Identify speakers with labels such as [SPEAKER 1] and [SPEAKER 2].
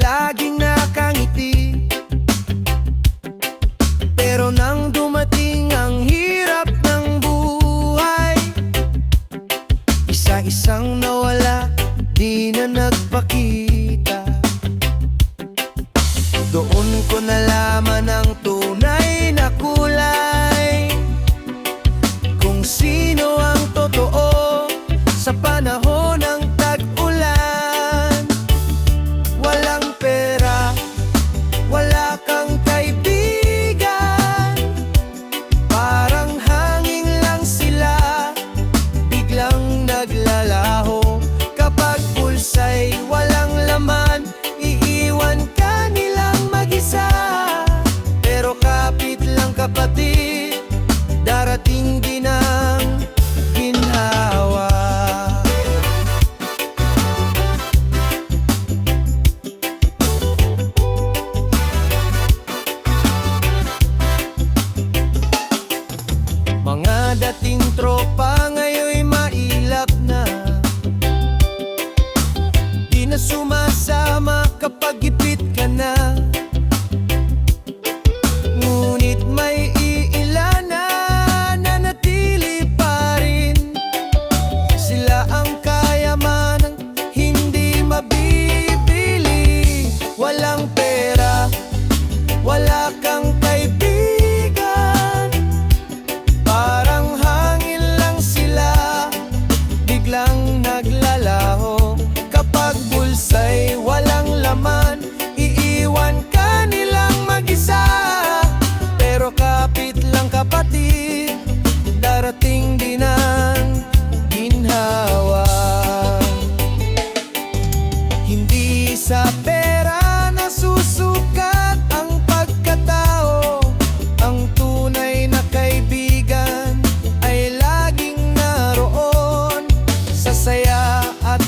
[SPEAKER 1] laging nakangiti. Pero nang dumating ang hirap ng buhay, isa-isang nawala, di na nagpakita. Doon ko nalaman ang tunay na kulay, kung sino ang totoo sa panahon ng tag-ulan. Walang pera, wala kang kaibigan, parang hangin lang sila, biglang naglalaho. Kapag pulsa'y walang laman, iiwan ka nilang mag-isa. Pero kapit lang kapatid, darating din ang ginhawa. Mga dating tropa ngayon'y mailap na, di na sumasama kapag gipit ka na. Ngunit may iilan na nanatili pa rin, sila ang kayamanang hindi mabibili. Walang pera, wala kang kaibigan, parang hangin lang sila, biglang naglalaho. Kapag bulsa'y walang laman, iiwan ka nilang mag-isa. Pero kapit lang kapatid, darating din ang ginhawa. Hindi sa pera nasusukat ang pagkatao, ang tunay na kaibigan ay laging naroon sa saya at